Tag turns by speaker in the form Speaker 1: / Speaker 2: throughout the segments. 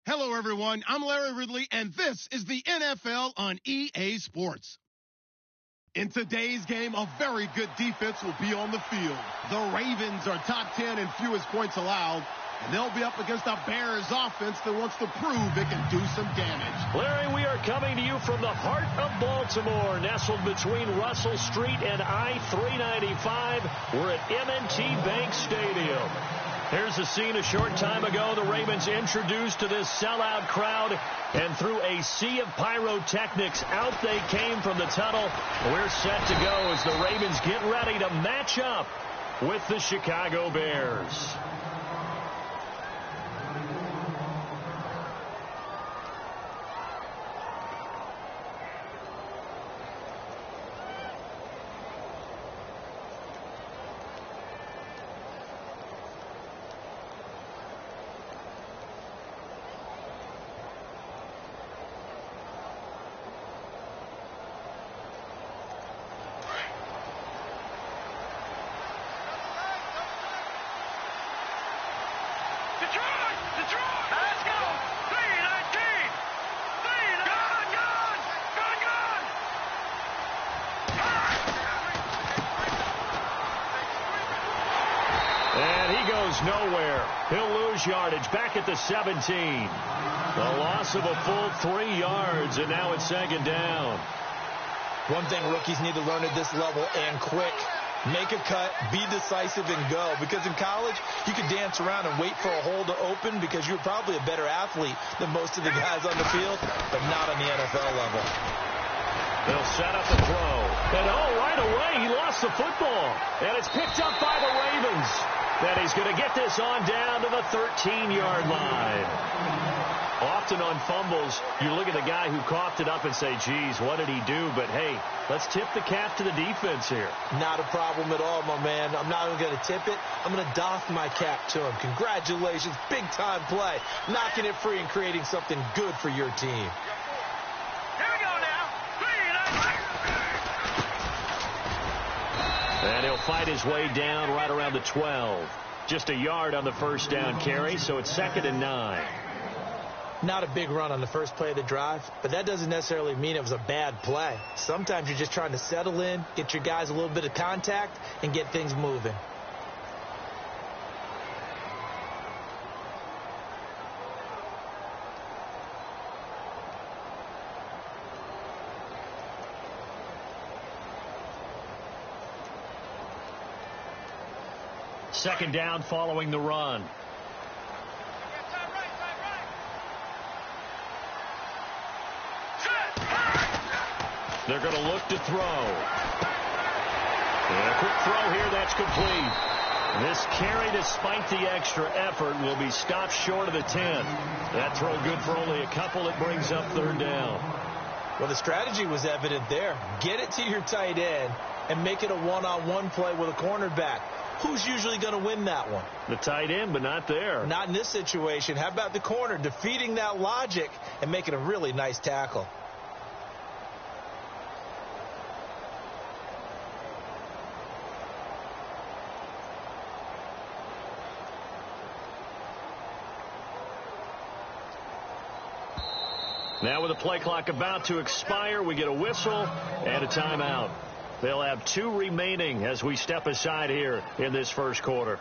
Speaker 1: Hello, everyone. I'm Larry Ridley, and this is the NFL on EA Sports. In today's game, a very good defense will be on the field. The Ravens are top 10 in fewest points allowed, and they'll be up against a Bears offense that wants to prove it can do some damage.
Speaker 2: Larry, we are coming to you from the heart of Baltimore, nestled between Russell Street and I-395. We're at M&T Bank Stadium. Here's the scene a short time ago. The Ravens introduced to this sellout crowd, and through a sea of pyrotechnics, out they came from the tunnel. We're set to go as the Ravens get ready to match up with the Chicago Bears. Nowhere. He'll lose yardage back at the 17. The loss of a full 3 yards, and now it's second down.
Speaker 3: One thing rookies need to learn at this level, and quick. Make a cut, be decisive, and go. Because in college, you could dance around and wait for a hole to open because you're probably a better athlete than most of the guys on the field, but not on the NFL level.
Speaker 2: They'll set up the throw. And right away, he lost the football. And it's picked up by the Ravens. That he's going to get this on down to the 13-yard line. Often on fumbles, you look at the guy who coughed it up and say, geez, what did he do? But, hey, let's tip the cap to the defense here.
Speaker 3: Not a problem at all, my man. I'm not even going to tip it. I'm going to doff my cap to him. Congratulations. Big-time play. Knocking it free and creating something good for your team.
Speaker 2: And he'll fight his way down right around the 12. Just a yard on the first down carry, so it's 2nd and 9.
Speaker 3: Not a big run on the first play of the drive, but that doesn't necessarily mean it was a bad play. Sometimes you're just trying to settle in, get your guys a little bit of contact, and get things moving.
Speaker 2: Second down following the run. They're going to look to throw. And a quick throw here, that's complete. This carry, despite the extra effort, will be stopped short of the 10. That throw good for only a couple. It brings up 3rd down.
Speaker 3: Well, the strategy was evident there. Get it to your tight end and make it a one-on-one play with a cornerback. Who's usually going to win that one?
Speaker 2: The tight end, but not there.
Speaker 3: Not in this situation. How about the corner defeating that logic and making a really nice tackle?
Speaker 2: Now with the play clock about to expire, we get a whistle and a timeout. They'll have 2 remaining as we step aside here in this first quarter.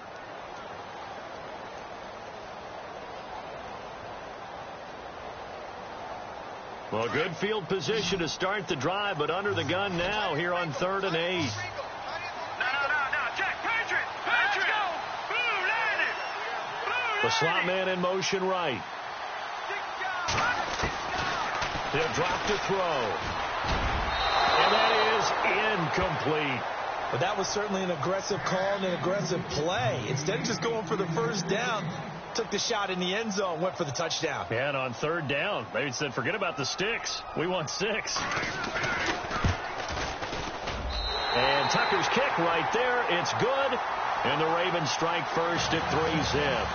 Speaker 2: Well, good field position to start the drive, but under the gun now here on 3rd and 8.
Speaker 4: No, Jack, Patriot! Let's go! Blue, landed!
Speaker 2: The slot man in motion right. He'll drop to throw. And that is incomplete.
Speaker 3: But that was certainly an aggressive call and an aggressive play. Instead of just going for the first down, took the shot in the end zone, went for the touchdown.
Speaker 2: And on 3rd down, maybe said, forget about the sticks. We want 6. And Tucker's kick right there. It's good. And the Ravens strike first at 3-zip.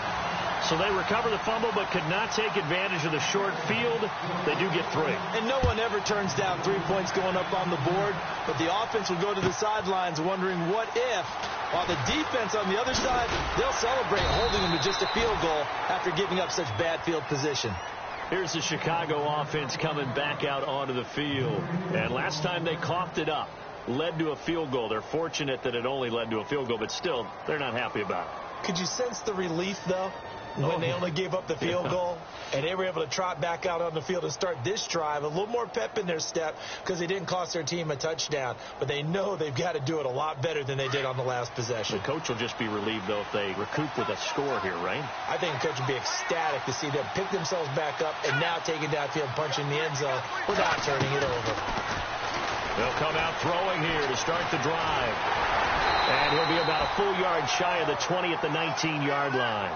Speaker 2: So they recover the fumble but could not take advantage of the short field. They do get 3.
Speaker 3: And no one ever turns down 3 points going up on the board, but the offense will go to the sidelines wondering what if, while the defense on the other side, they'll celebrate holding them to just a field goal after giving up such bad field position.
Speaker 2: Here's the Chicago offense coming back out onto the field. And last time they coughed it up, led to a field goal. They're fortunate that it only led to a field goal, but still, they're not happy about it.
Speaker 3: Could you sense the relief, though, when they only gave up the field goal and they were able to trot back out on the field and start this drive? A little more pep in their step because they didn't cost their team a touchdown, but they know they've got to do it a lot better than they did on the last possession.
Speaker 2: The coach will just be relieved, though, if they recoup with a score here, right?
Speaker 3: I think the coach would be ecstatic to see them pick themselves back up and now taking downfield, punching the end zone without turning it over.
Speaker 2: They'll come out throwing here to start the drive. And he'll be about a full yard shy of the 20 at the 19-yard line.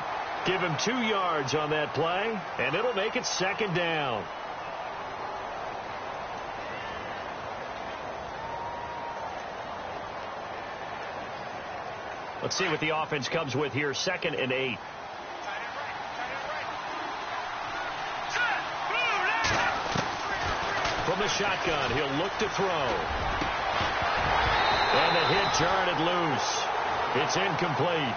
Speaker 2: Give him 2 yards on that play, and it'll make it second down. Let's see what the offense comes with here. 2nd and 8. From the shotgun, he'll look to throw. And the hit jarred it loose. It's incomplete.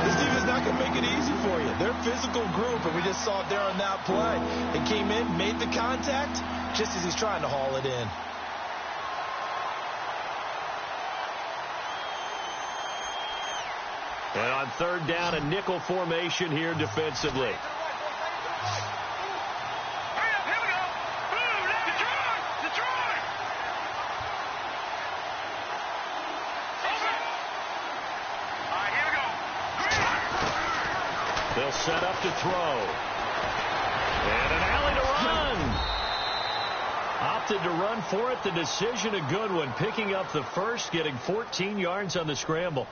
Speaker 3: This defense is not going to make it easy for you. They're a physical group, and we just saw it there on that play. They came in, made the contact, just as he's trying to haul it in.
Speaker 2: And on 3rd down, a nickel formation here defensively. They'll set up to throw. And an alley to run. Opted to run for it. The decision a good one. Picking up the first, getting 14 yards on the scramble.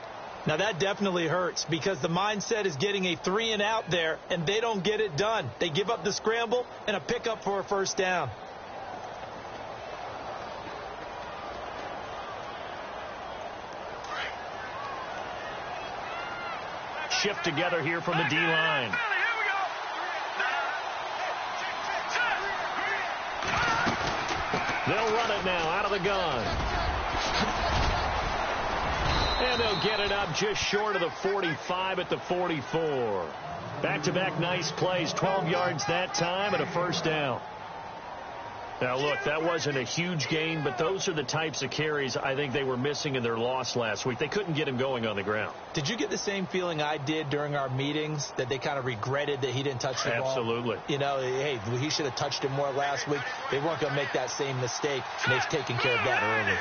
Speaker 3: Now that definitely hurts because the mindset is getting a 3 and out there, and they don't get it done. They give up the scramble and a pickup for a first down.
Speaker 2: Shift together here from the D-line. They'll run it now out of the gun. And they'll get it up just short of the 45 at the 44. Back-to-back nice plays, 12 yards that time and a first down. Now, look, that wasn't a huge gain, but those are the types of carries I think they were missing in their loss last week. They couldn't get him going on the ground.
Speaker 3: Did you get the same feeling I did during our meetings, that they kind of regretted that he didn't touch the ball?
Speaker 2: Absolutely.
Speaker 3: You know, hey, he should have touched it more last week. They weren't going to make that same mistake, and they've taken care of that early.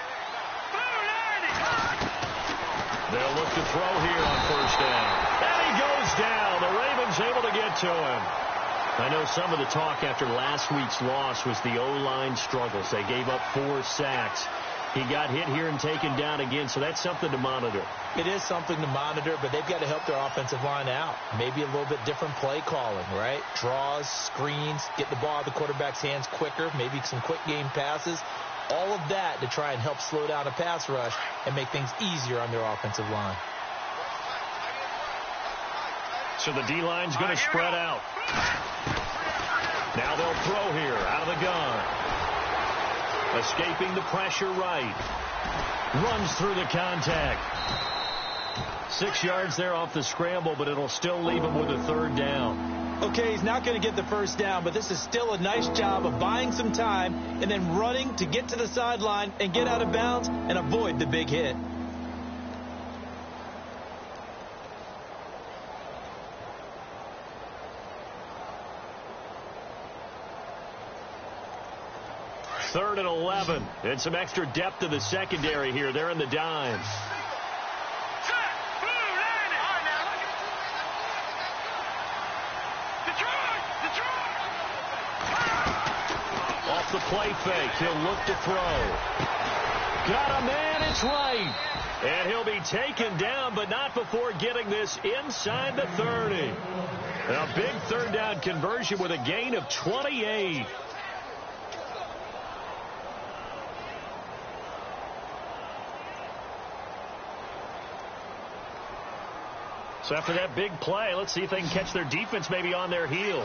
Speaker 2: They'll look to throw here on first down. And he goes down. The Ravens able to get to him. I know some of the talk after last week's loss was the O-line struggles. They gave up 4 sacks. He got hit here and taken down again, so that's something to monitor.
Speaker 3: It is something to monitor, but they've got to help their offensive line out. Maybe a little bit different play calling, right? Draws, screens, get the ball out of the quarterback's hands quicker, maybe some quick game passes. All of that to try and help slow down a pass rush and make things easier on their offensive line.
Speaker 2: So the D-line's going to spread out. Now they'll throw here out of the gun. Escaping the pressure right. Runs through the contact. 6 yards there off the scramble, but it'll still leave him with a 3rd down.
Speaker 3: Okay, he's not going to get the first down, but this is still a nice job of buying some time and then running to get to the sideline and get out of bounds and avoid the big hit.
Speaker 2: Third and 11. And some extra depth to the secondary here. They're in the dime. Off the play fake. He'll look to throw. Got a man. It's right. And he'll be taken down, but not before getting this inside the 30. A big 3rd down conversion with a gain of 28. So after that big play, let's see if they can catch their defense maybe on their heels.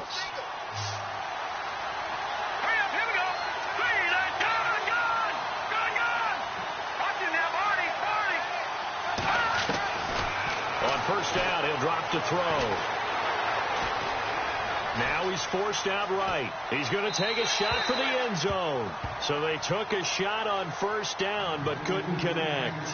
Speaker 2: On first down, he'll drop to throw. Now he's forced out right. He's going to take a shot for the end zone. So they took a shot on first down but couldn't connect.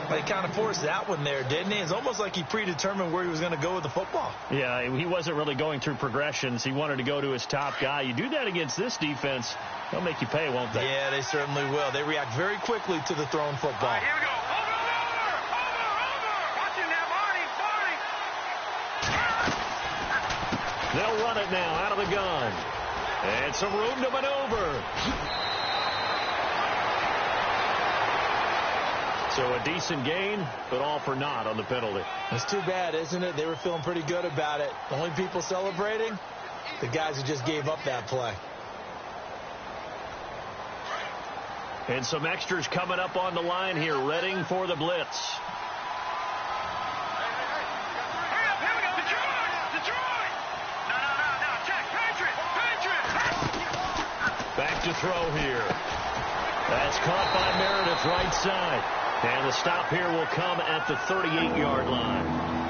Speaker 3: Well, he kind of forced that one there, didn't he? It's almost like he predetermined where he was going to go with the football.
Speaker 2: Yeah, he wasn't really going through progressions. He wanted to go to his top guy. You do that against this defense, they'll make you pay, won't they?
Speaker 3: Yeah, they certainly will. They react very quickly to the thrown football.
Speaker 4: All right, here we go. Over. Watch him now, Barney.
Speaker 2: They'll run it now out of the gun. And some room to maneuver. So a decent gain, but all for naught on the penalty.
Speaker 3: It's too bad, isn't it? They were feeling pretty good about it. The only people celebrating, the guys who just gave up that play.
Speaker 2: And some extras coming up on the line here, readying for the blitz.
Speaker 4: Hurry up, here we go. Detroit. No. Check. Patriot.
Speaker 2: Back to throw here. That's caught by Meredith right side. And the stop here will come at the 38-yard line.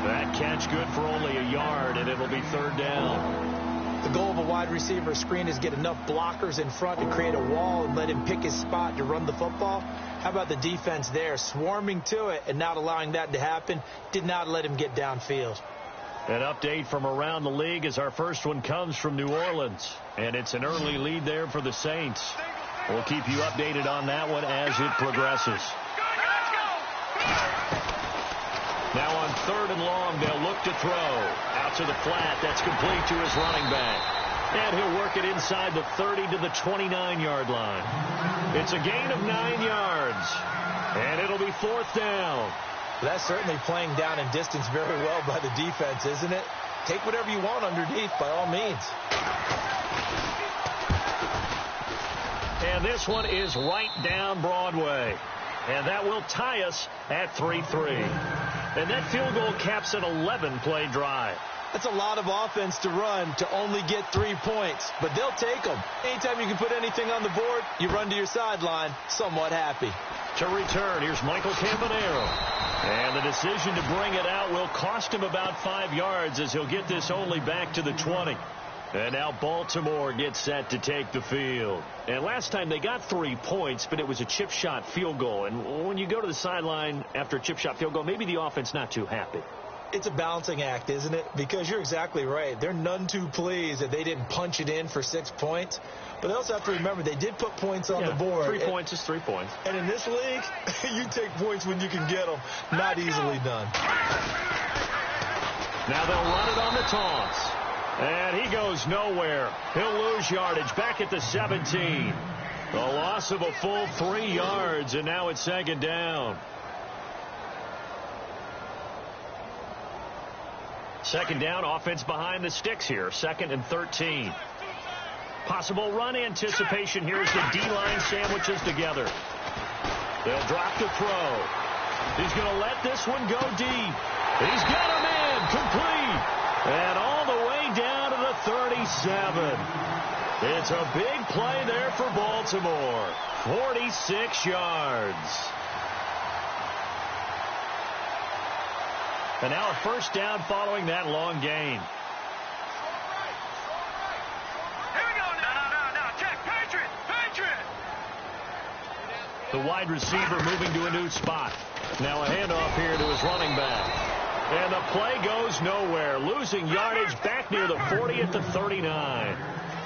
Speaker 2: That catch good for only a yard, and it'll be third down.
Speaker 3: The goal of a wide receiver screen is get enough blockers in front to create a wall and let him pick his spot to run the football. How about the defense there, swarming to it and not allowing that to happen? Did not let him get downfield.
Speaker 2: An update from around the league as our first one comes from New Orleans. And it's an early lead there for the Saints. We'll keep you updated on that one as it progresses. Now on 3rd and long, they'll look to throw. Out to the flat. That's complete to his running back. And he'll work it inside the 30 to the 29-yard line. It's a gain of 9 yards. And it'll be 4th down.
Speaker 3: That's certainly playing down in distance very well by the defense, isn't it? Take whatever you want underneath, by all means.
Speaker 2: And this one is right down Broadway. And that will tie us at 3-3. And that field goal caps an 11-play drive.
Speaker 3: That's a lot of offense to run to only get 3 points, but they'll take them. Anytime you can put anything on the board, you run to your sideline somewhat happy.
Speaker 2: To return, here's Michael Campanero. And the decision to bring it out will cost him about 5 yards as he'll get this only back to the 20. And now Baltimore gets set to take the field. And last time they got 3 points, but it was a chip shot field goal. And when you go to the sideline after a chip shot field goal, maybe the offense not too happy.
Speaker 3: It's a balancing act, isn't it? Because you're exactly right. They're none too pleased that they didn't punch it in for 6 points. But they also have to remember they did put points on the board.
Speaker 2: 3 points is 3 points.
Speaker 3: And in this league, you take points when you can get them. Not easily done.
Speaker 2: Now they'll run it on the toss. And he goes nowhere. He'll lose yardage back at the 17. The loss of a full 3 yards, and now it's 2nd down. 2nd down, offense behind the sticks here. 2nd and 13. Possible run anticipation here as the D-line sandwiches together. They'll drop to throw. He's going to let this one go deep. He's got a man complete. And all the way down to the 37. It's a big play there for Baltimore. 46 yards. And now a 1st down following that long gain.
Speaker 4: Here we go. No. Check. Patriot.
Speaker 2: The wide receiver moving to a new spot. Now a handoff here to his running back. And the play goes nowhere. Losing yardage back near the 40 at the 39.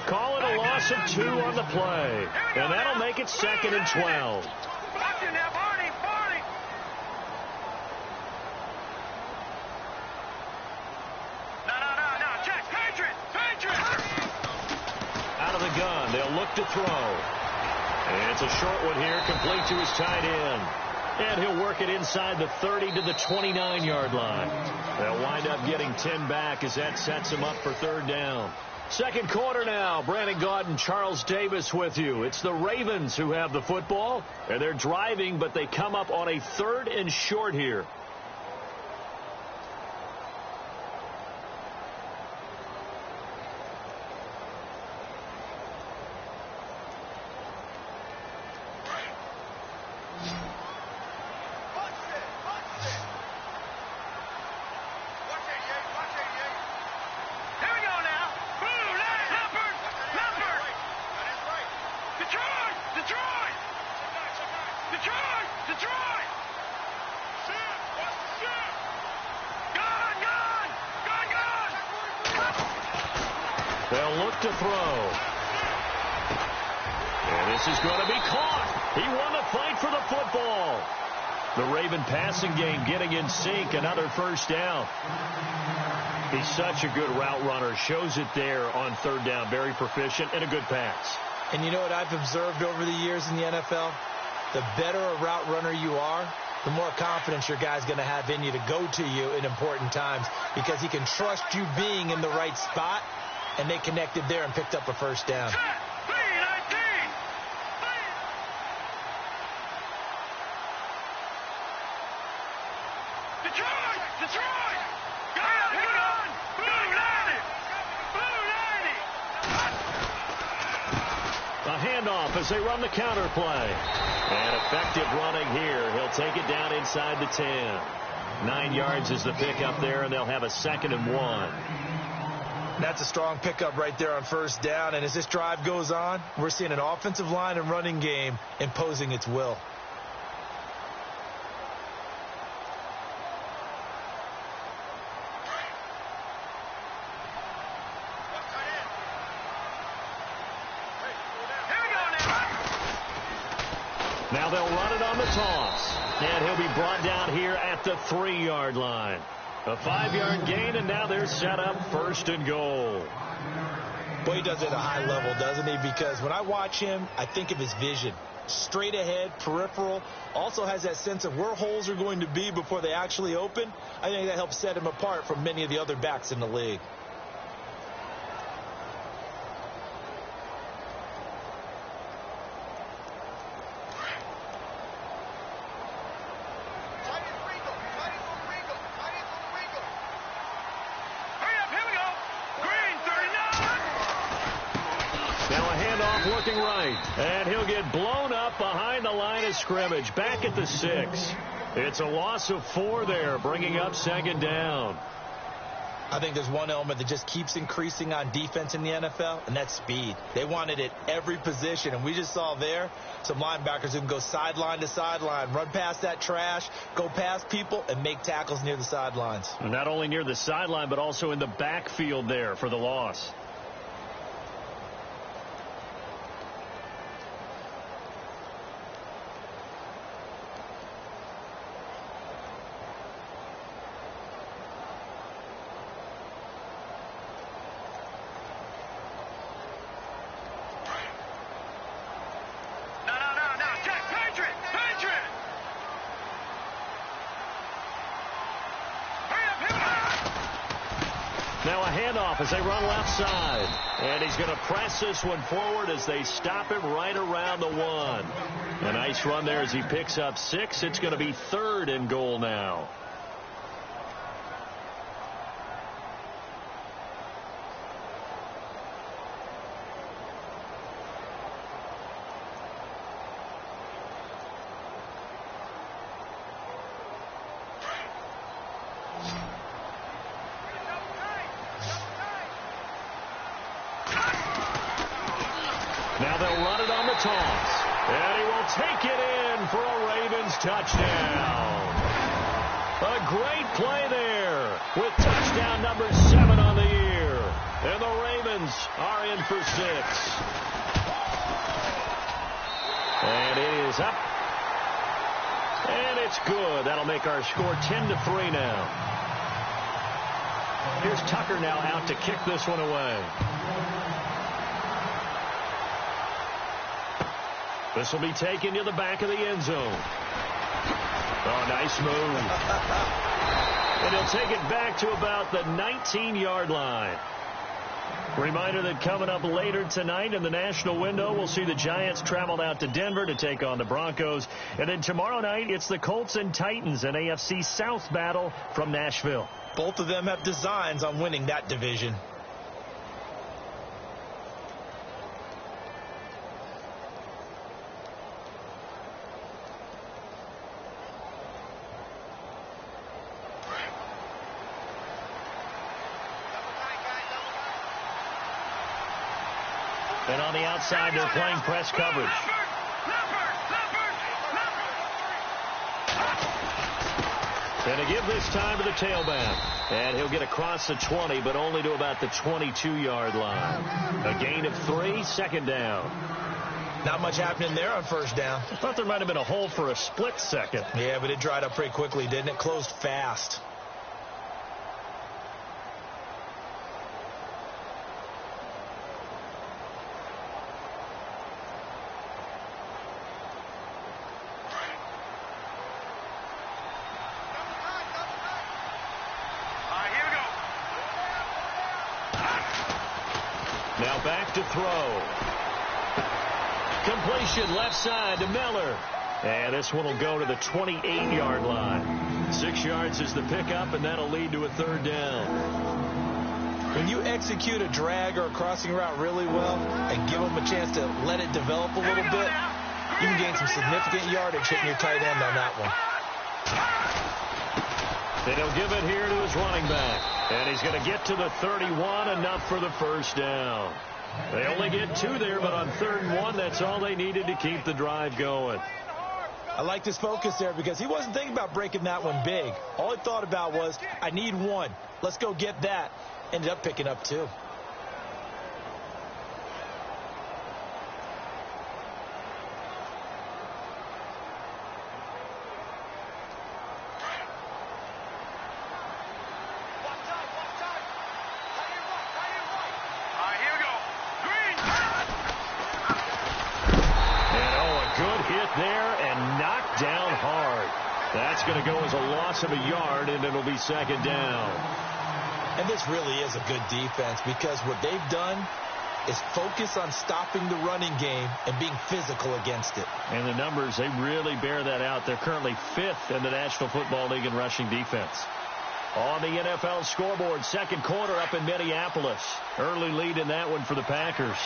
Speaker 2: Call it a loss of 2 on the play. And that'll make it 2nd and 12.
Speaker 4: Watch him now, Barney. No. Check. Patriot.
Speaker 2: Out of the gun. They'll look to throw. And it's a short one here, complete to his tight end. And he'll work it inside the 30 to the 29-yard line. They'll wind up getting 10 back as that sets him up for 3rd down. 2nd quarter now. Brandon Gaunt and Charles Davis with you. It's the Ravens who have the football. And they're driving, but they come up on a 3rd and short here.
Speaker 4: Here we go now. Boom.
Speaker 2: They'll look to throw. And this is going to be caught. He won the fight for the football. The Raven passing game getting in sync. Another first down. He's such a good route runner. Shows it there on third down. Very proficient and a good pass.
Speaker 3: And you know what I've observed over the years in the NFL? The better a route runner you are, the more confidence your guy's going to have in you to go to you in important times because he can trust you being in the right spot, and they connected there and picked up a first down.
Speaker 2: Handoff as they run the counter play. And effective running here. He'll take it down inside the 10. 9 yards is the pickup there, and they'll have a 2nd and 1.
Speaker 3: That's a strong pickup right there on first down. And as this drive goes on, we're seeing an offensive line and running game imposing its will.
Speaker 2: Now they'll run it on the toss. And he'll be brought down here at the 3-yard line. A 5-yard gain, and now they're set up 1st and goal.
Speaker 3: Boy, he does it at a high level, doesn't he? Because when I watch him, I think of his vision. Straight ahead, peripheral. Also has that sense of where holes are going to be before they actually open. I think that helps set him apart from many of the other backs in the league.
Speaker 2: Looking right, and he'll get blown up behind the line of scrimmage, back at the 6. It's a loss of 4 there, bringing up 2nd down.
Speaker 3: I think there's one element that just keeps increasing on defense in the NFL, and that's speed. They want it at every position, and we just saw there some linebackers who can go sideline to sideline, run past that trash, go past people, and make tackles near the sidelines.
Speaker 2: Not only near the sideline, but also in the backfield there for the loss. Now a handoff as they run left side. And he's going to press this one forward as they stop him right around the 1. A nice run there as he picks up 6. It's going to be 3rd and goal now. Now they'll run it on the toss. And he will take it in for a Ravens touchdown. A great play there with touchdown number 7 on the year. And the Ravens are in for 6. And it is up. And it's good. That'll make our score 10-3 now. Here's Tucker now out to kick this one away. This will be taken to the back of the end zone. Oh, nice move. And he'll take it back to about the 19-yard line. Reminder that coming up later tonight in the national window, we'll see the Giants travel out to Denver to take on the Broncos. And then tomorrow night, it's the Colts and Titans, an AFC South battle from Nashville.
Speaker 3: Both of them have designs on winning that division.
Speaker 2: And on the outside, they're playing press coverage. And to give this time to the tailback. And he'll get across the 20, but only to about the 22-yard line. A gain of 3, second down.
Speaker 3: Not much happening there on first down.
Speaker 2: I thought there might have been a hole for a split second.
Speaker 3: Yeah, but it dried up pretty quickly, didn't it? Closed fast.
Speaker 2: Now back to throw. Completion left side to Miller. And this one will go to the 28-yard line. 6 yards is the pickup, and that'll lead to a third down.
Speaker 3: When you execute a drag or a crossing route really well and give them a chance to let it develop a little bit, you can gain some significant yardage hitting your tight end on that one.
Speaker 2: And he'll give it here to his running back. And he's going to get to the 31, enough for the first down. They only get 2 there, but on 3rd and 1, that's all they needed to keep the drive going.
Speaker 3: I like his focus there because he wasn't thinking about breaking that one big. All he thought about was, I need 1. Let's go get that. Ended up picking up 2.
Speaker 2: That's going to go as a loss of a yard, and it'll be second down.
Speaker 3: And this really is a good defense because what they've done is focus on stopping the running game and being physical against it.
Speaker 2: And the numbers, they really bear that out. They're currently 5th in the National Football League in rushing defense. On the NFL scoreboard, second quarter up in Minneapolis. Early lead in that one for the Packers.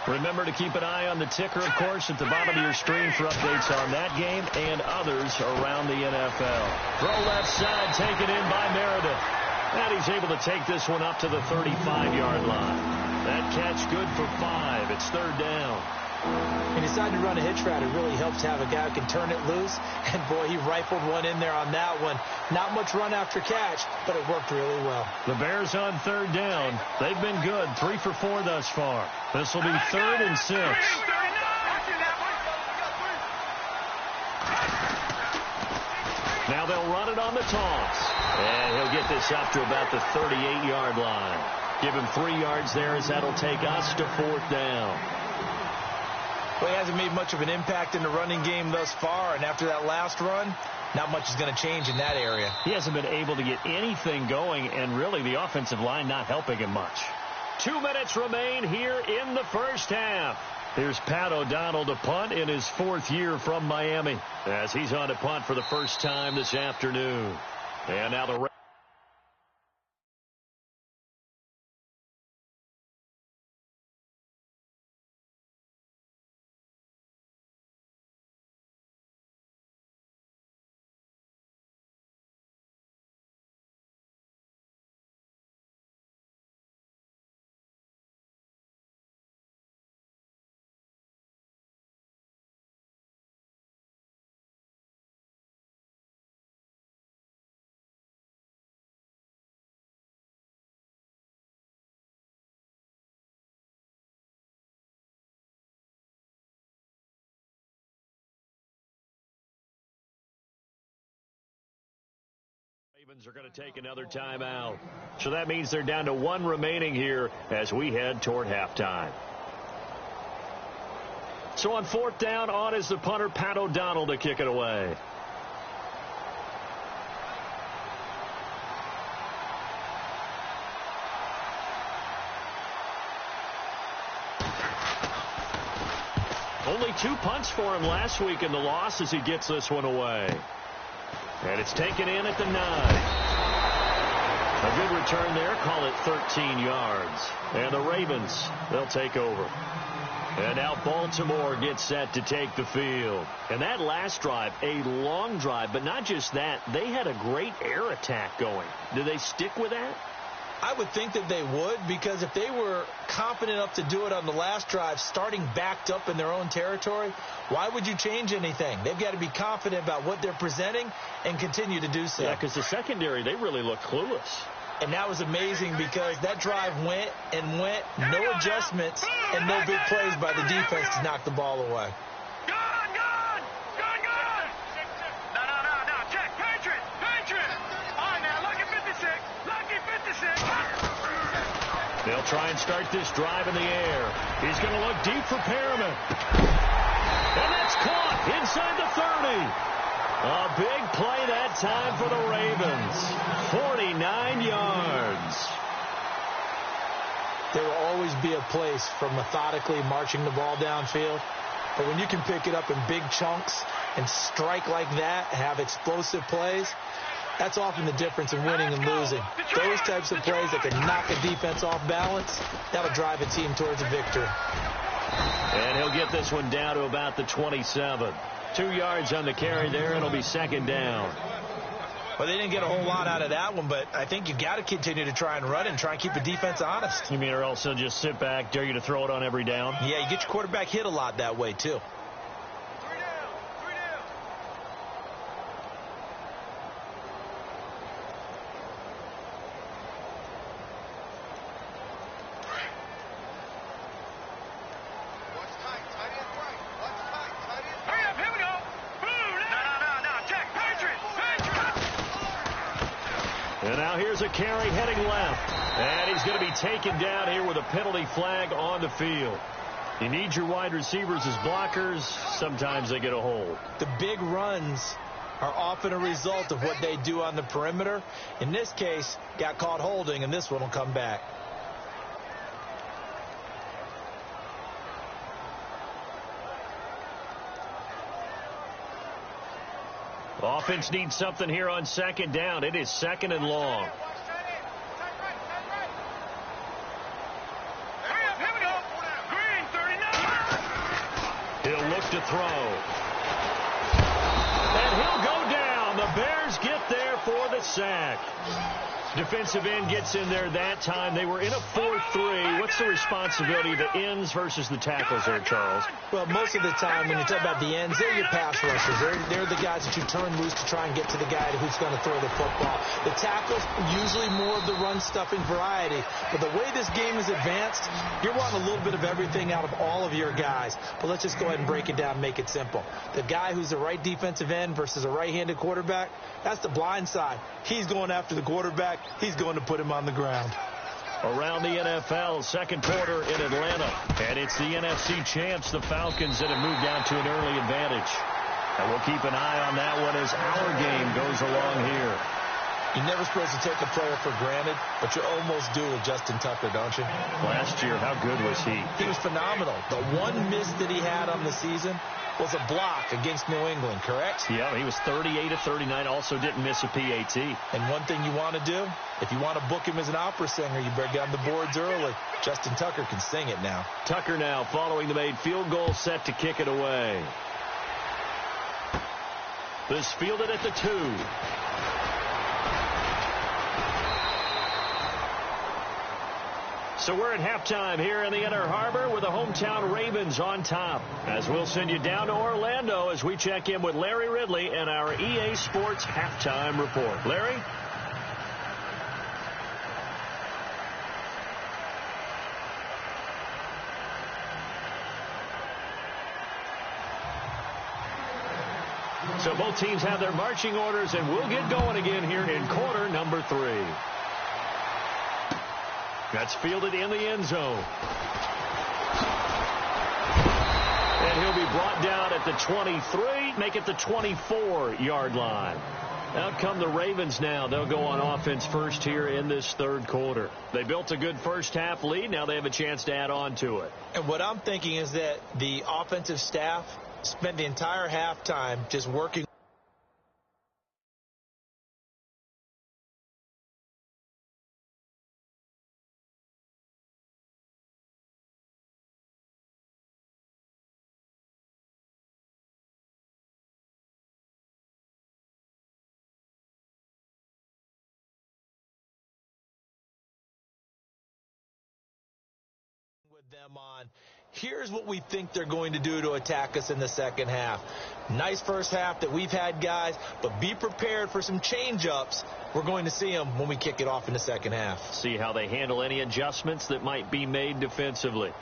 Speaker 2: Remember to keep an eye on the ticker, of course, at the bottom of your screen for updates on that game and others around the NFL. Throw left side, taken in by Meredith. And he's able to take this one up to the 35-yard line. That catch good for 5. It's 3rd down.
Speaker 3: He decided to run a hitch route. It really helps to have a guy who can turn it loose. And, boy, he rifled one in there on that one. Not much run after catch, but it worked really well.
Speaker 2: The Bears on 3rd down. They've been good. 3 for 4 thus far. This will be 3rd and 6. Now they'll run it on the toss. And he'll get this up to about the 38-yard line. Give him 3 yards there as that'll take us to 4th down.
Speaker 3: Well, he hasn't made much of an impact in the running game thus far, and after that last run, not much is going to change in that area.
Speaker 2: He hasn't been able to get anything going, and really the offensive line not helping him much. 2 minutes remain here in the first half. Here's Pat O'Donnell to punt in his 4th year from Miami, as he's on to punt for the first time this afternoon. And now the Ravens are going to take another timeout. So that means they're down to 1 remaining here as we head toward halftime. So on 4th down, on is the punter, Pat O'Donnell, to kick it away. Only 2 punts for him last week in the loss as he gets this one away. And it's taken in at the 9. A good return there. Call it 13 yards. And the Ravens, they'll take over. And now Baltimore gets set to take the field. And that last drive, a long drive, but not just that. They had a great air attack going. Do they stick with that?
Speaker 3: I would think that they would, because if they were confident enough to do it on the last drive, starting backed up in their own territory, why would you change anything? They've got to be confident about what they're presenting and continue to do so.
Speaker 2: Yeah, because the secondary, they really look clueless.
Speaker 3: And that was amazing because that drive went and went, no adjustments, and no big plays by the defense to knock the ball away.
Speaker 2: They'll try and start this drive in the air. He's going to look deep for Perriman. And that's caught inside the 30. A big play that time for the Ravens. 49 yards.
Speaker 3: There will always be a place for methodically marching the ball downfield. But when you can pick it up in big chunks and strike like that, have explosive plays, that's often the difference in winning and losing. Those types of plays that can knock a defense off balance, that'll drive a team towards a victory.
Speaker 2: And he'll get this one down to about the 27. 2 yards on the carry there, and it'll be second down.
Speaker 3: Well, they didn't get a whole lot out of that one, but I think you got to continue to try and run and try and keep the defense honest.
Speaker 2: You mean or else they'll just sit back, dare you to throw it on every down?
Speaker 3: Yeah, you get your quarterback hit a lot that way, too.
Speaker 2: And now here's a carry heading left. And he's going to be taken down here with a penalty flag on the field. You need your wide receivers as blockers. Sometimes they get a hold.
Speaker 3: The big runs are often a result of what they do on the perimeter. In this case, got caught holding, and this one will come back.
Speaker 2: Offense needs something here on second down. It is second and long. He'll look to throw. And he'll go down. The Bears get there for the sack. Defensive end gets in there that time. They were in a 4-3. What's the responsibility of the ends versus the tackles there, Charles?
Speaker 3: Well, most of the time when you talk about the ends, they're your pass rushers. They're the guys that you turn loose to try and get to the guy who's going to throw the football. The tackles, usually more of the run-stuffing variety. But the way this game is advanced, you're wanting a little bit of everything out of all of your guys. But let's just go ahead and break it down and make it simple. The guy who's the right defensive end versus a right-handed quarterback, that's the blind side. He's going after the quarterback. He's going to put him on the ground.
Speaker 2: Around the NFL, second quarter in Atlanta. And it's the NFC champs, the Falcons, that have moved down to an early advantage. And we'll keep an eye on that one as our game goes along here.
Speaker 3: You're never supposed to take a player for granted, but you almost do with Justin Tucker, don't you?
Speaker 2: Last year, how good was he?
Speaker 3: He was phenomenal. The one miss that he had on the season was a block against New England, correct?
Speaker 2: Yeah, he was 38 of 39, also didn't miss a PAT.
Speaker 3: And one thing you want to do, if you want to book him as an opera singer, you better get on the boards early. Justin Tucker can sing it now.
Speaker 2: Tucker now following the made field goal, set to kick it away. This fielded at the 2. So we're at halftime here in the Inner Harbor with the hometown Ravens on top. As we'll send you down to Orlando as we check in with Larry Ridley and our EA Sports halftime report. Larry? So both teams have their marching orders, and we'll get going again here in quarter number 3. That's fielded in the end zone. And he'll be brought down at the 23, make it the 24-yard line. Out come the Ravens now. They'll go on offense first here in this third quarter. They built a good first-half lead. Now they have a chance to add on to it.
Speaker 3: And what I'm thinking is that the offensive staff spent the entire halftime just working with them on. Here's what we think they're going to do to attack us in the second half. Nice first half that we've had, guys, but be prepared for some change-ups. We're going to see them when we kick it off in the second half.
Speaker 2: See how they handle any adjustments that might be made defensively.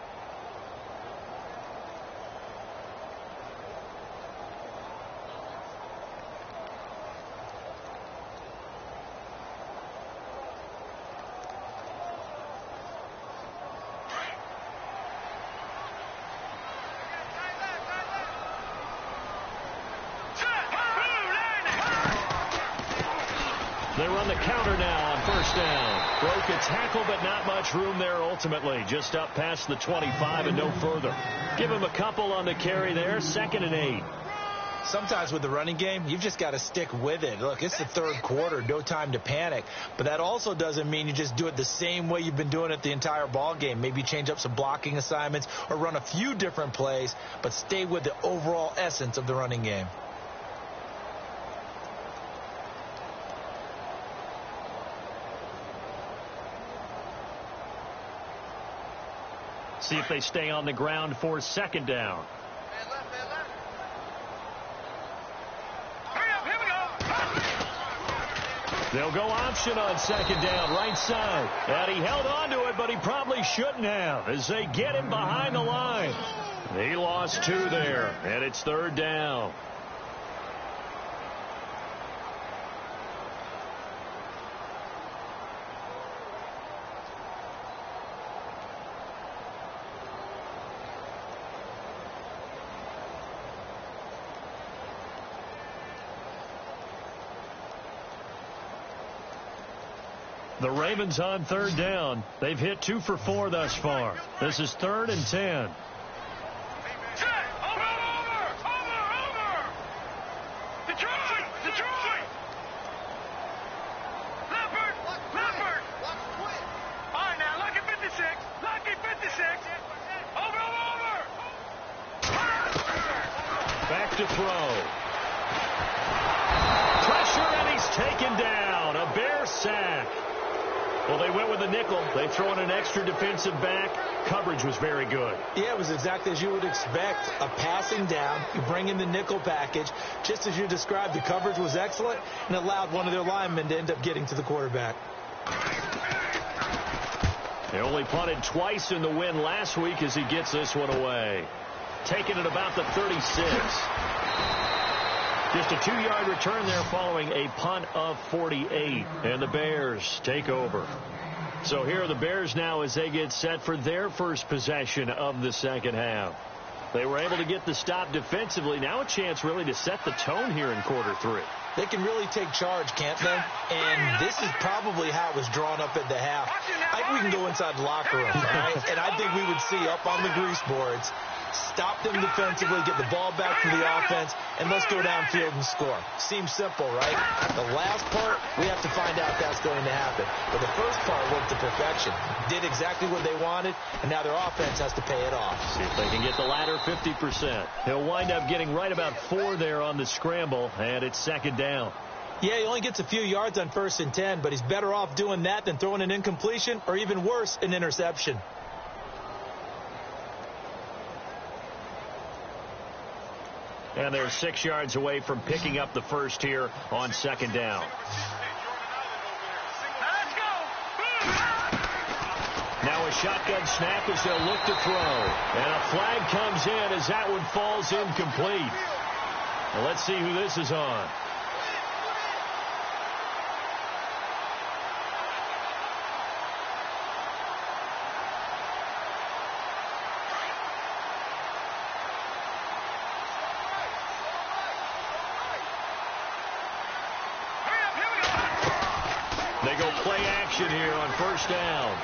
Speaker 2: They run the counter now on first down. Broke a tackle, but not much room there ultimately. Just up past the 25 and no further. Give him a couple on the carry there. 2nd and 8.
Speaker 3: Sometimes with the running game, you've just got to stick with it. Look, it's the third quarter, no time to panic. But that also doesn't mean you just do it the same way you've been doing it the entire ball game. Maybe change up some blocking assignments or run a few different plays, but stay with the overall essence of the running game.
Speaker 2: See if they stay on the ground for 2nd down. They'll go option on 2nd down, right side. And he held on to it, but he probably shouldn't have as they get him behind the line. He lost 2 there, and it's 3rd down. The Ravens on 3rd down. They've hit 2 for 4 thus far. This is 3rd and 10.
Speaker 4: Detroit! Leopard! All right, now, lucky 56. Over!
Speaker 2: Back to throw. Pressure, and he's taken down. A Bear sack. Well, they went with a nickel. They throw in an extra defensive back. Coverage was very good.
Speaker 3: Yeah, it was exactly as you would expect. A passing down. You bring in the nickel package. Just as you described, the coverage was excellent and allowed one of their linemen to end up getting to the quarterback.
Speaker 2: They only punted twice in the win last week as he gets this one away. Taking it about the 36. Just a 2-yard return there following a punt of 48. And the Bears take over. So here are the Bears now as they get set for their first possession of the second half. They were able to get the stop defensively. Now a chance really to set the tone here in quarter 3.
Speaker 3: They can really take charge, can't they? And this is probably how it was drawn up at the half. I think we can go inside the locker room, right? And I think we would see up on the grease boards, stop them defensively, get the ball back to the offense, and let's go downfield and score. Seems simple, right? The last part, we have to find out if that's going to happen. But the first part worked to perfection. Did exactly what they wanted, and now their offense has to pay it off.
Speaker 2: See if they can get the latter 50%. He'll wind up getting right about 4 there on the scramble, and it's 2nd down.
Speaker 3: Yeah, he only gets a few yards on 1st and 10, but he's better off doing that than throwing an incompletion or even worse, an interception.
Speaker 2: And they're 6 yards away from picking up the first here on 2nd down. Now a shotgun snap as they'll look to throw. And a flag comes in as that one falls incomplete. Well, let's see who this is on. They go play action here on 1st down.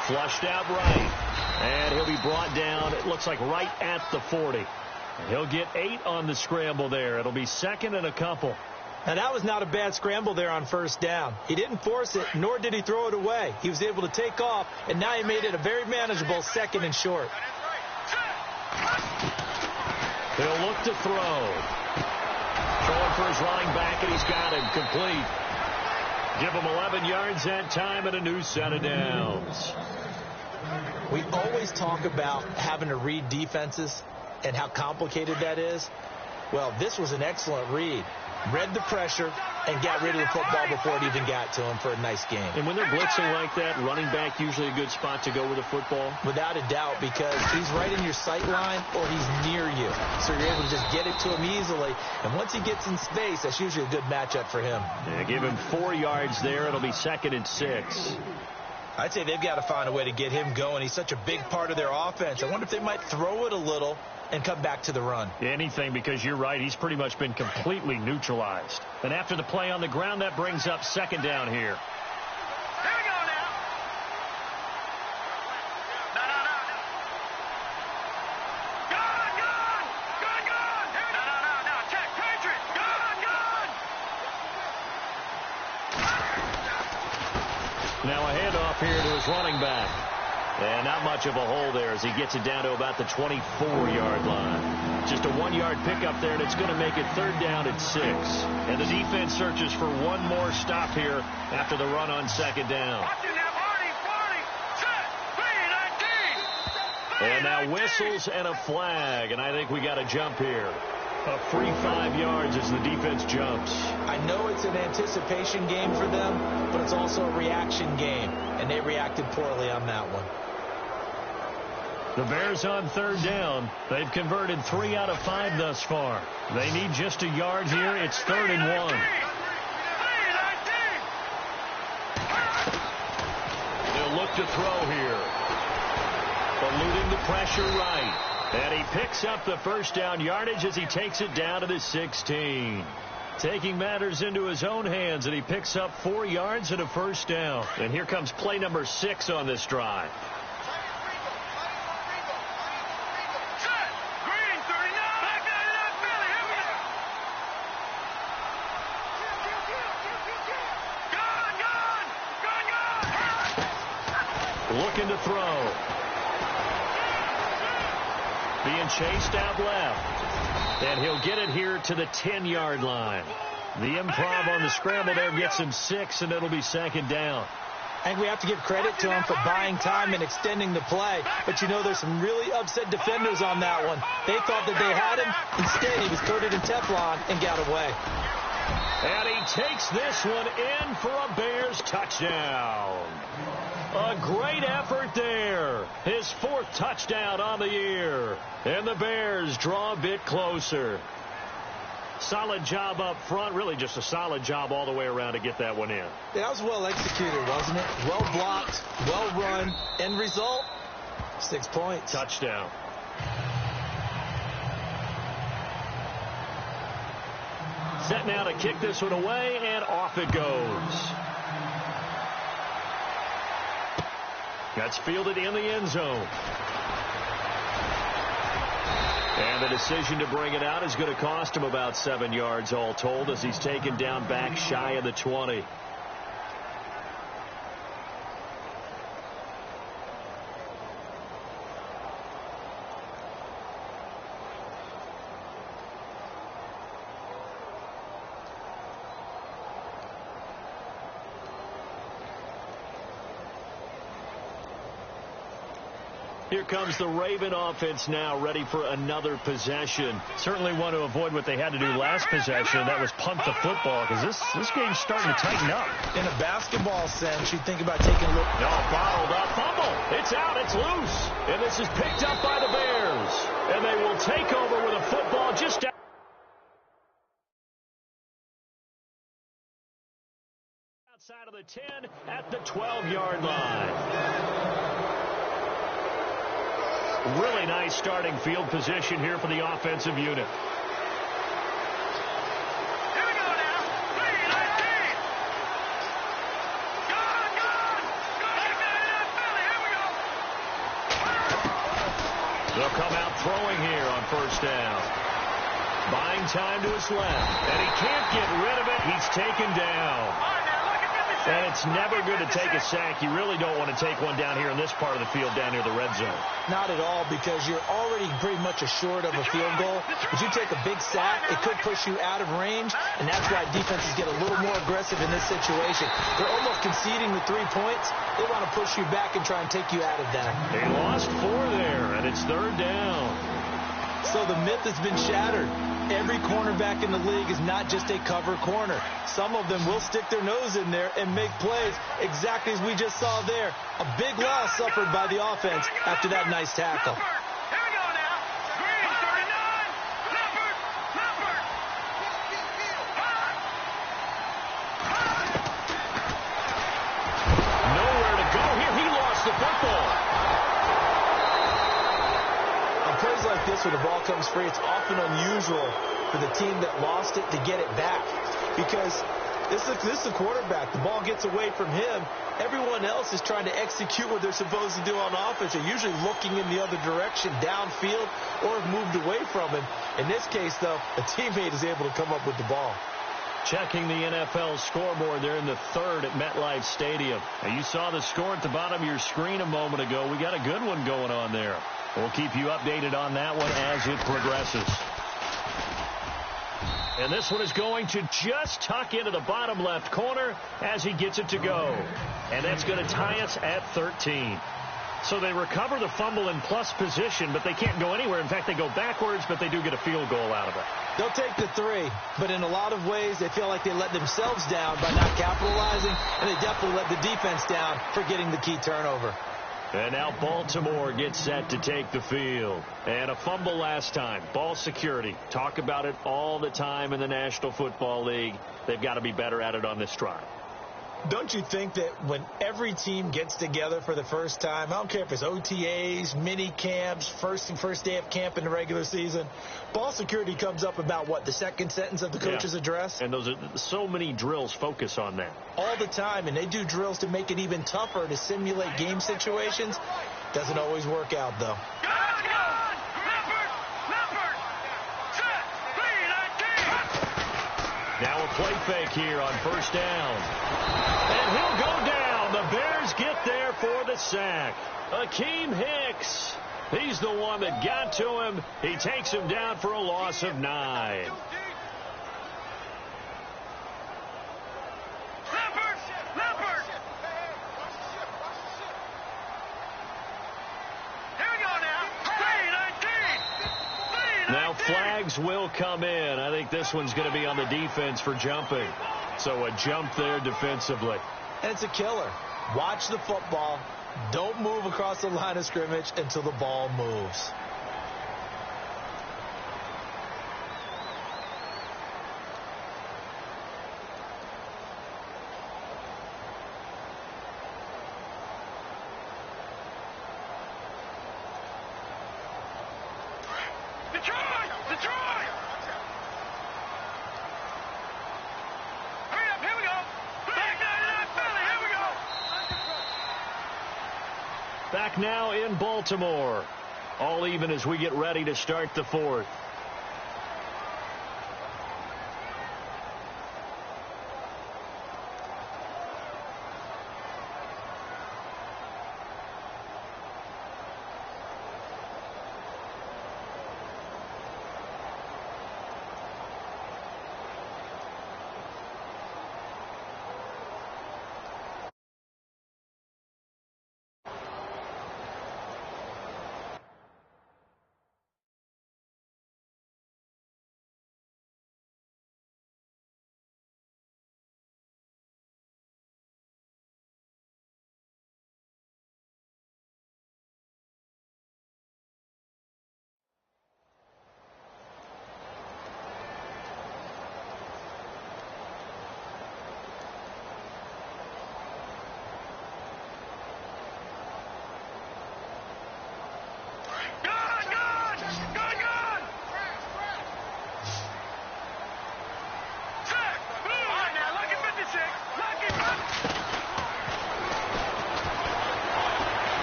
Speaker 2: Flushed out right. And he'll be brought down, it looks like right at the 40. And he'll get 8 on the scramble there. It'll be 2nd and a couple.
Speaker 3: Now, that was not a bad scramble there on 1st down. He didn't force it, nor did he throw it away. He was able to take off, and now he made it a very manageable 2nd and short.
Speaker 2: They'll look to throw. Throwing for his running back, and he's got him complete. Give them 11 yards that time and a new set of downs.
Speaker 3: We always talk about having to read defenses and how complicated that is. Well, this was an excellent read. Read the pressure and got rid of the football before it even got to him for a nice game.
Speaker 2: And when they're blitzing like that, running back usually a good spot to go with the football?
Speaker 3: Without a doubt, because he's right in your sight line or he's near you. So you're able to just get it to him easily. And once he gets in space, that's usually a good matchup for him.
Speaker 2: Yeah, give him 4 yards there. It'll be 2nd and 6.
Speaker 3: I'd say they've got to find a way to get him going. He's such a big part of their offense. I wonder if they might throw it a little and come back to the run.
Speaker 2: Anything, because you're right. He's pretty much been completely neutralized. And after the play on the ground, that brings up 2nd down here.
Speaker 4: Here we go now. No. Gone. Here we go. No. Check. Patriot. Gone.
Speaker 2: Now a handoff here to his running back. And not much of a hole there as he gets it down to about the 24-yard line. Just a 1-yard pickup there, and it's going to make it 3rd down at 6. And the defense searches for one more stop here after the run on 2nd down.
Speaker 4: Watch it now, Marty. Set. 3-19.
Speaker 2: And now whistles and a flag, and I think we got a jump here. A free 5 yards as the defense jumps.
Speaker 3: I know it's an anticipation game for them, but it's also a reaction game, and they reacted poorly on that one.
Speaker 2: The Bears on 3rd down. They've converted 3 out of 5 thus far. They need just a yard here. It's 3rd and 1. They'll look to throw here. Eluding the pressure right. And he picks up the 1st down yardage as he takes it down to the 16. Taking matters into his own hands, and he picks up 4 yards and a 1st down. And here comes play number 6 on this drive. Looking to throw. Being chased out left. And he'll get it here to the 10-yard line. The improv on the scramble there gets him 6, and it'll be 2nd down.
Speaker 3: I think we have to give credit to him for buying time and extending the play. But, you know, there's some really upset defenders on that one. They thought that they had him. Instead, he was coated in Teflon and got away.
Speaker 2: And he takes this one in for a Bears touchdown. A great effort there. His 4th touchdown on the year. And the Bears draw a bit closer. Solid job up front. Really just a solid job all the way around to get that one in.
Speaker 3: Yeah, that was well executed, wasn't it? Well blocked, well run. End result, 6 points.
Speaker 2: Touchdown. Set now to kick this one away, and off it goes. That's fielded in the end zone. And the decision to bring it out is going to cost him about 7 yards all told as he's taken down back shy of the 20. Here comes the Raven offense now, ready for another possession. Certainly want to avoid what they had to do last possession. That was punt the football, because this game's starting to tighten up.
Speaker 3: In a basketball sense, you think about taking a look.
Speaker 2: No, bottled up. Fumble. It's out. It's loose. And this is picked up by the Bears. And they will take over with a football just outside of the 10 at the 12-yard line. Really nice starting field position here for the offensive unit.
Speaker 4: Here we go now. 3-19. Gone. Here we go.
Speaker 2: They'll come out throwing here on 1st down. Buying time to his left. And he can't get rid of it. He's taken down.
Speaker 4: All right, now look at the
Speaker 2: And it's never good to take a sack. You really don't want to take one down here in this part of the field, down near the red zone.
Speaker 3: Not at all, because you're already pretty much assured of a field goal. But you take a big sack, it could push you out of range, and that's why defenses get a little more aggressive in this situation. They're almost conceding the 3 points. They want to push you back and try and take you out of that.
Speaker 2: They lost 4 there, and it's 3rd down.
Speaker 3: So the myth has been shattered. Every cornerback in the league is not just a cover corner. Some of them will stick their nose in there and make plays, exactly as we just saw there. A big loss suffered by the offense after that nice tackle.
Speaker 4: Here we go now. Green, 39. Leopard.
Speaker 2: Nowhere to go here. He lost the football.
Speaker 3: On plays like this where the ball comes free, it's often unusual for the team that lost it to get it back, because this is a quarterback. The ball gets away from him. Everyone else is trying to execute what they're supposed to do on offense. They're usually looking in the other direction, downfield, or have moved away from him. In this case, though, a teammate is able to come up with the ball.
Speaker 2: Checking the NFL scoreboard there in the 3rd at MetLife Stadium. Now, you saw the score at the bottom of your screen a moment ago. We got a good one going on there. We'll keep you updated on that one as it progresses. And this one is going to just tuck into the bottom left corner as he gets it to go. And that's going to tie us at 13. So they recover the fumble in plus position, but they can't go anywhere. In fact, they go backwards, but they do get a field goal out of it.
Speaker 3: They'll take the 3, but in a lot of ways, they feel like they let themselves down by not capitalizing, and they definitely let the defense down for getting the key turnover.
Speaker 2: And now Baltimore gets set to take the field. And a fumble last time. Ball security. Talk about it all the time in the National Football League. They've got to be better at it on this drive.
Speaker 3: Don't you think that when every team gets together for the first time, I don't care if it's OTAs, mini camps, first day of camp in the regular season, ball security comes up about what, the second sentence of the coach's address?
Speaker 2: And those are so many drills focus on that.
Speaker 3: All the time, and they do drills to make it even tougher to simulate game situations. Doesn't always work out, though.
Speaker 2: Now a play fake here on 1st down. And he'll go down. The Bears get there for the sack. Akeem Hicks. He's the one that got to him. He takes him down for a loss of 9. Now flags will come in. I think this one's going to be on the defense for jumping. So a jump there defensively.
Speaker 3: And it's a killer. Watch the football. Don't move across the line of scrimmage until the ball moves.
Speaker 2: Back now in Baltimore. All even as we get ready to start the 4th.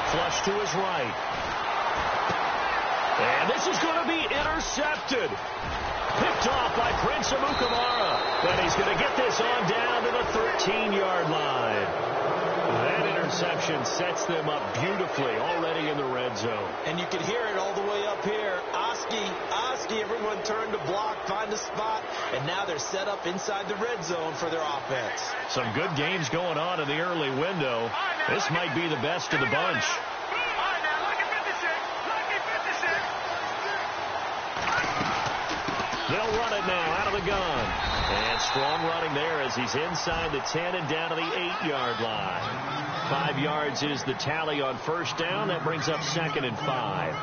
Speaker 2: Flush to his right. And this is going to be intercepted. Picked off by Prince Amukamara. And he he's going to get this on down to the 13-yard line. That interception sets them up beautifully already in the red zone.
Speaker 3: And you can hear it all the way up here. Oski, everyone turned to block, find a spot, and now they're set up inside the red zone for their offense.
Speaker 2: Some good games going on in the early window. This might be the best of the bunch. They'll run it now out of the gun. And strong running there as he's inside the 10 and down to the 8-yard line. 5 yards is the tally on first down. That brings up 2nd and 5.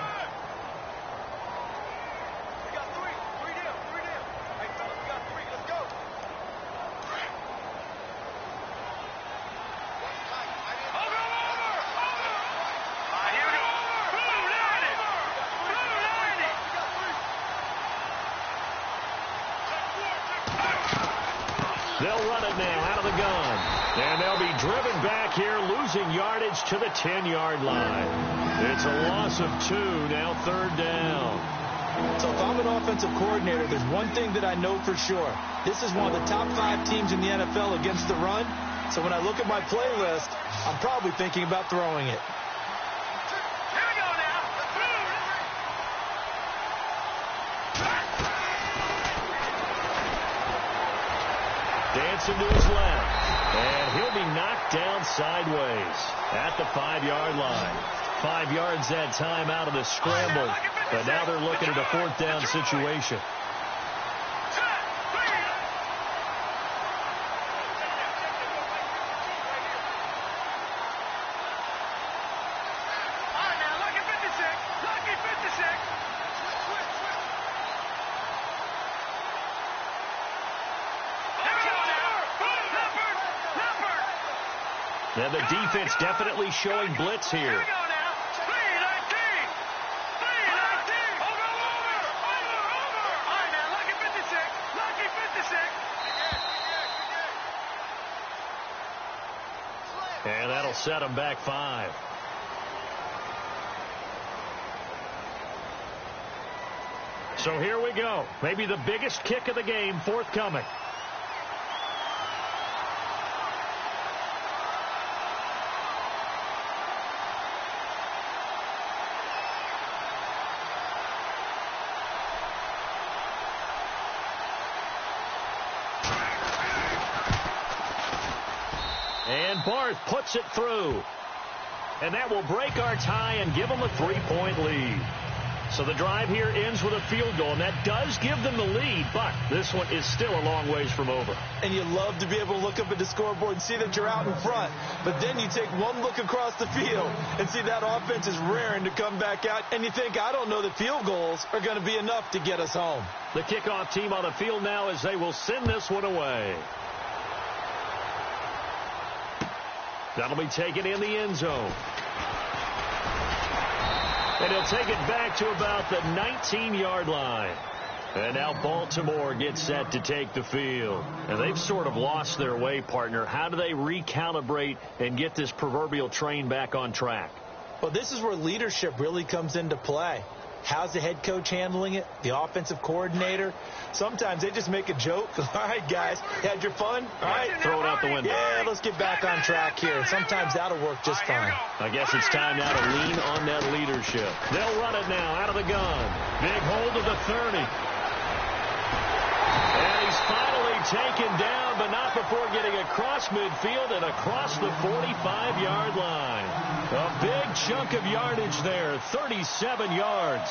Speaker 2: They'll run it now out of the gun. And they'll be driven back here, losing yardage to the 10-yard line. It's a loss of 2, now 3rd down.
Speaker 3: So if I'm an offensive coordinator, there's one thing that I know for sure. This is one of the top 5 teams in the NFL against the run. So when I look at my playlist, I'm probably thinking about throwing it.
Speaker 2: Dancing to his left. And he'll be knocked down sideways at the 5-yard line. 5 yards that time out of the scramble. But now they're looking at a 4th down situation. And the defense definitely showing blitz here. And that'll set them back 5. So here we go. Maybe the biggest kick of the game forthcoming. And Barth puts it through. And that will break our tie and give them a 3-point lead. So the drive here ends with a field goal, and that does give them the lead, but this one is still a long ways from over.
Speaker 3: And you love to be able to look up at the scoreboard and see that you're out in front. But then you take one look across the field and see that offense is raring to come back out, and you think, I don't know that field goals are going to be enough to get us home.
Speaker 2: The kickoff team on the field now as they will send this one away. That'll be taken in the end zone. And he'll take it back to about the 19-yard line. And now Baltimore gets set to take the field. And they've sort of lost their way, partner. How do they recalibrate and get this proverbial train back on track?
Speaker 3: Well, this is where leadership really comes into play. How's the head coach handling it? The offensive coordinator? Sometimes they just make a joke. All right, guys, had your fun? All right.
Speaker 2: Throw it out the window.
Speaker 3: Yeah, let's get back on track here. Sometimes that'll work just fine.
Speaker 2: I guess it's time now to lean on that leadership. They'll run it now out of the gun. Big hold of the 30. And he's finally taken down, but not before getting across midfield and across the 45-yard line. A big chunk of yardage there, 37 yards.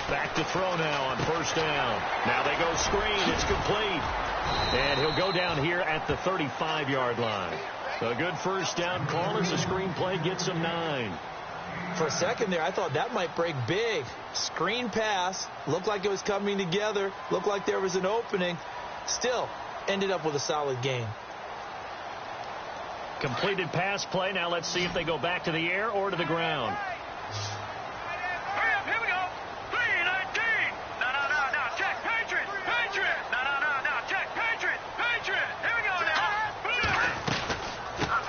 Speaker 2: Back to throw now on first down. Now they go screen. It's complete. And he'll go down here at the 35-yard line. A good first down call as the screen play gets him 9.
Speaker 3: For a second there, I thought that might break big. Screen pass. Looked like it was coming together. Looked like there was an opening. Still, ended up with a solid gain.
Speaker 2: Completed pass play. Now let's see if they go back to the air or to the ground.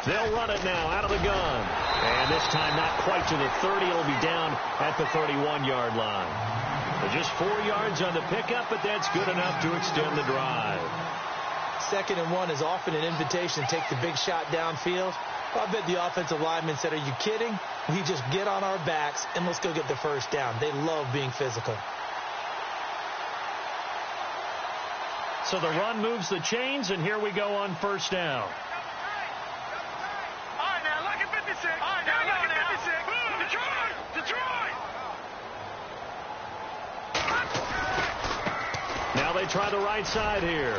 Speaker 2: They'll run run it now out of the gun. And this time not quite to the 30. It'll be down at the 31-yard line. Just 4 yards on the pickup, but that's good enough to extend the drive.
Speaker 3: 2nd and 1 is often an invitation to take the big shot downfield. Well, I bet the offensive lineman said, are you kidding? We just get on our backs and let's go get the first down. They love being physical.
Speaker 2: So the run moves the chains, and here we go on first down.
Speaker 4: All right, now, look at 56. All right, now, look at 56. Detroit! Detroit!
Speaker 2: Now they try the right side here.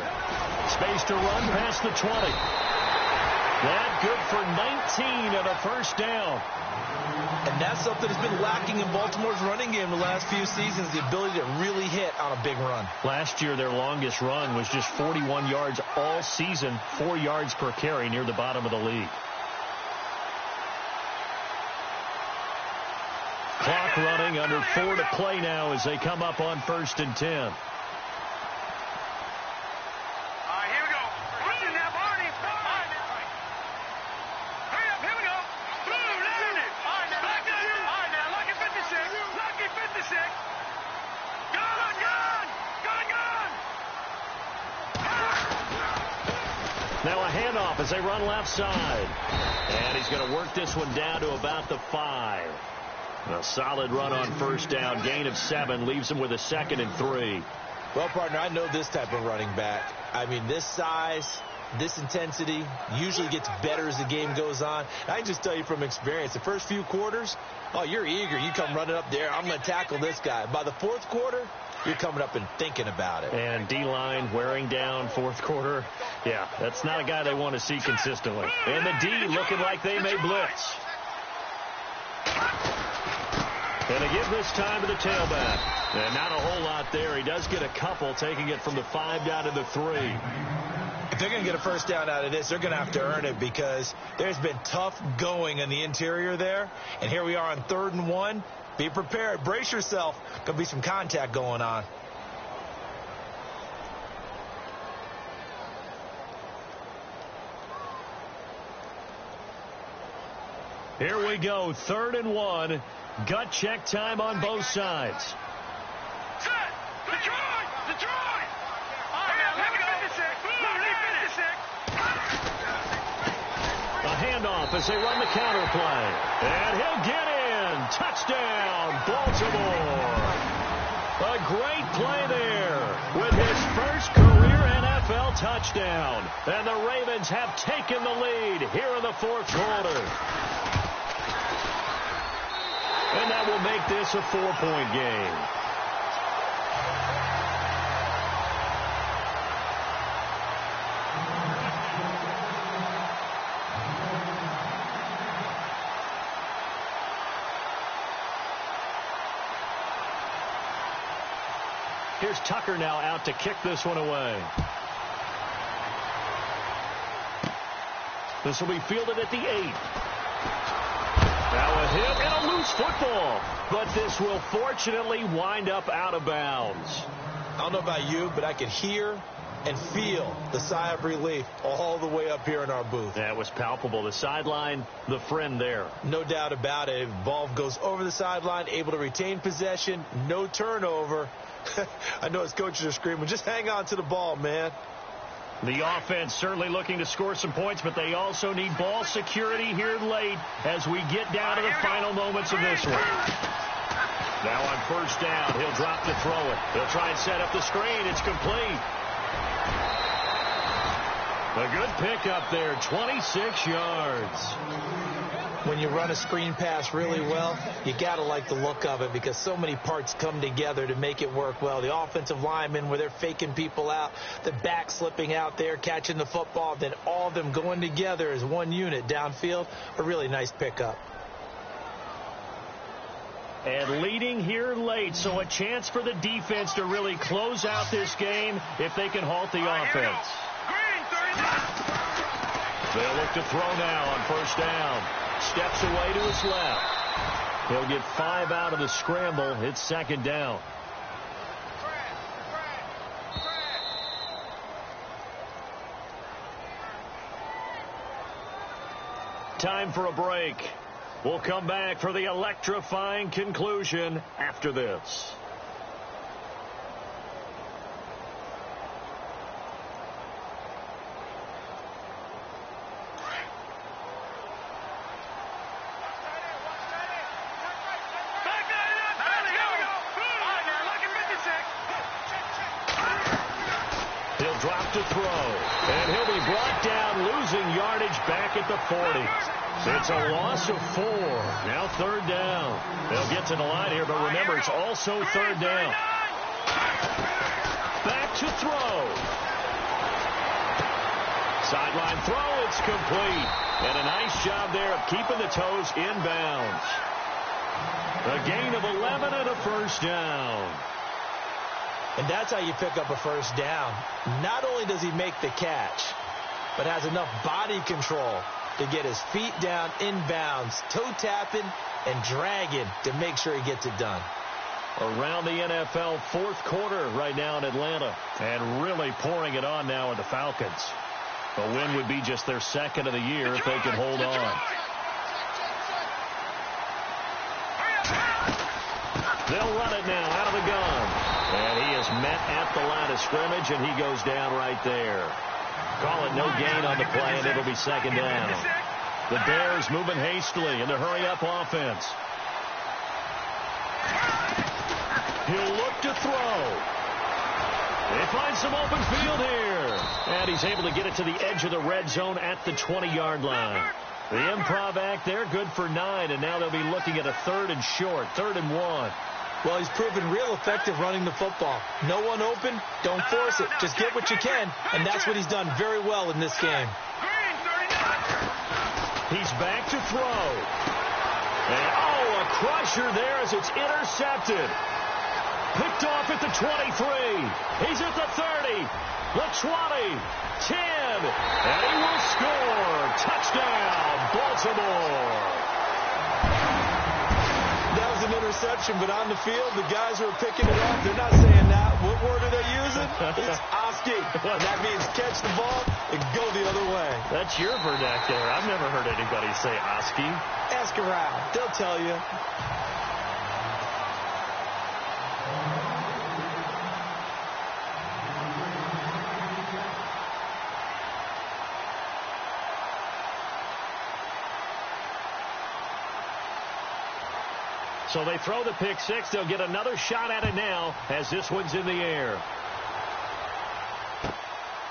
Speaker 2: Space to run past the 20. That good for 19 and a first down.
Speaker 3: And that's something that's been lacking in Baltimore's running game the last few seasons, the ability to really hit on a big run.
Speaker 2: Last year, their longest run was just 41 yards all season, 4 yards per carry, near the bottom of the league. Clock running, under 4 to play now as they come up on 1st and 10. Now a handoff as they run left side. And he's going to work this one down to about the 5. A solid run on first down. Gain of 7 leaves him with a 2nd and 3.
Speaker 3: Well, partner, I know this type of running back. I mean, this size, this intensity usually gets better as the game goes on. I can just tell you from experience, the first few quarters, oh, you're eager. You come running up there. I'm going to tackle this guy. By the 4th quarter, you're coming up and thinking about it.
Speaker 2: And D-line wearing down 4th quarter. Yeah, that's not a guy they want to see consistently. And the D looking like they may blitz. And they give this time to the tailback. And not a whole lot there. He does get a couple, taking it from the 5 down to the 3.
Speaker 3: If they're going to get a first down out of this, they're going to have to earn it because there's been tough going in the interior there. And here we are on 3rd and 1. Be prepared. Brace yourself. Going to be some contact going on.
Speaker 2: Here we go. 3rd and 1. Gut check time on both sides.
Speaker 4: Set! Detroit! Detroit! All right, now, here we go. 56.
Speaker 2: A handoff as they run the counter play. And he'll get in. Touchdown, Baltimore. A great play there with his first career NFL touchdown. And the Ravens have taken the lead here in the 4th quarter. And that will make this a 4-point game. Here's Tucker now out to kick this one away. This will be fielded at the 8. Now a hit and a loose football. But this will fortunately wind up out of bounds.
Speaker 3: I don't know about you, but I could hear and feel the sigh of relief all the way up here in our booth.
Speaker 2: That was palpable. The sideline, the friend there.
Speaker 3: No doubt about it. Ball goes over the sideline, able to retain possession, no turnover. I know his coaches are screaming, just hang on to the ball, man.
Speaker 2: The offense certainly looking to score some points, but they also need ball security here late as we get down to the final moments of this one. Now on first down, he'll drop to throw it. He'll try and set up the screen. It's complete. A good pickup there, 26 yards.
Speaker 3: When you run a screen pass really well, you got to like the look of it because so many parts come together to make it work well. The offensive linemen where they're faking people out, the back slipping out there, catching the football, then all of them going together as one unit downfield. A really nice pickup.
Speaker 2: And leading here late, so a chance for the defense to really close out this game if they can halt the offense. They'll look to throw now on first down. Steps away to his left. He'll get 5 out of the scramble. It's 2nd down. time for a break. We'll come back for the electrifying conclusion after this. He'll drop to throw, and he'll be brought down, losing yardage back at the 40. It's a loss of 4. Now 3rd down. They'll get to the line here, but remember, it's also 3rd down. Back to throw. Sideline throw, it's complete. And a nice job there of keeping the toes inbounds. A gain of 11 and a 1st down.
Speaker 3: And that's how you pick up a 1st down. Not only does he make the catch, but has enough body control to get his feet down inbounds, toe tapping and dragging to make sure he gets it done.
Speaker 2: Around the NFL 4th quarter right now in Atlanta, and really pouring it on now with the Falcons. A win would be just their 2nd of the year if they can hold on. They'll run it now out of the gun. And he is met at the line of scrimmage, and he goes down right there. Call it no gain on the play, and it'll be 2nd down. The Bears moving hastily in the hurry-up offense. He'll look to throw. They find some open field here. And he's able to get it to the edge of the red zone at the 20-yard line. The improv act there, good for 9, and now they'll be looking at a 3rd and short, 3rd and 1.
Speaker 3: Well, he's proven real effective running the football. No one open, don't force it. Just get what you can, and that's what he's done very well in this game.
Speaker 2: He's back to throw. And, oh, a crusher there as it's intercepted. Picked off at the 23. He's at the 30, the 20, 10, and he will score. Touchdown, Baltimore.
Speaker 3: That was an interception, but on the field, the guys who are picking it up, they're not saying that. What word are they using? It's Oski. That means catch the ball and go the other way.
Speaker 2: That's your vernacular. I've never heard anybody say Oski.
Speaker 3: Ask around. They'll tell you.
Speaker 2: So they throw the pick 6. They'll get another shot at it now as this one's in the air.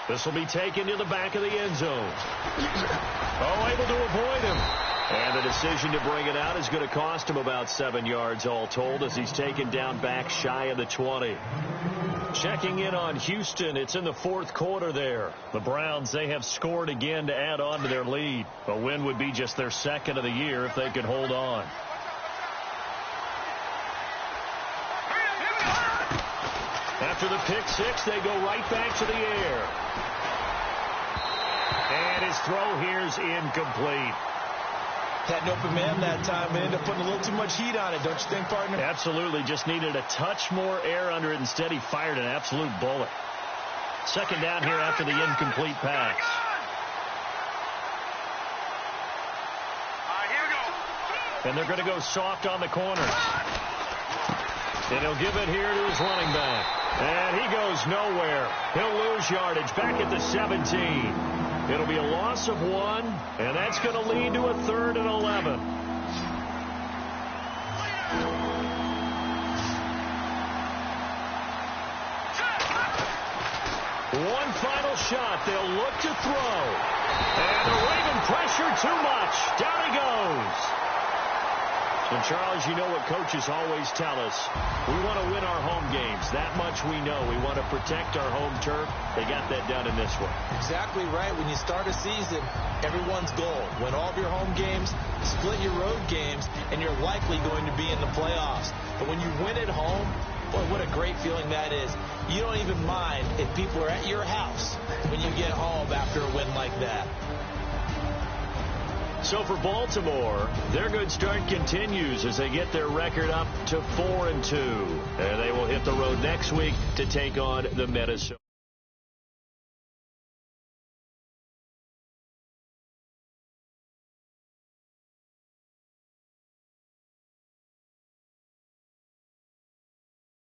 Speaker 2: This will be taken to the back of the end zone. Oh, able to avoid him. And the decision to bring it out is going to cost him about 7 yards all told as he's taken down back shy of the 20. Checking in on Houston. It's in the 4th quarter there. The Browns, they have scored again to add on to their lead. A win would be just their 2nd of the year if they could hold on. After the pick 6, they go right back to the air. And his throw here is incomplete.
Speaker 3: Had an open man that time. They ended up putting a little too much heat on it, don't you think, partner?
Speaker 2: Absolutely. Just needed a touch more air under it. Instead, he fired an absolute bullet. 2nd down here after the incomplete pass. And they're going to go soft on the corners. And he'll give it here to his running back. And he goes nowhere. He'll lose yardage back at the 17. It'll be a loss of 1, and that's going to lead to a 3rd and 11. One final shot. They'll look to throw. And the Raven pressure too much. Down he goes. And, Charles, you know what coaches always tell us. We want to win our home games. That much we know. We want to protect our home turf. They got that done in this one.
Speaker 3: Exactly right. When you start a season, everyone's goal. Win all of your home games, split your road games, and you're likely going to be in the playoffs. But when you win at home, boy, what a great feeling that is. You don't even mind if people are at your house when you get home after a win like that.
Speaker 2: So for Baltimore, their good start continues as they get their record up to 4-2. And they will hit the road next week to take on the Minnesota.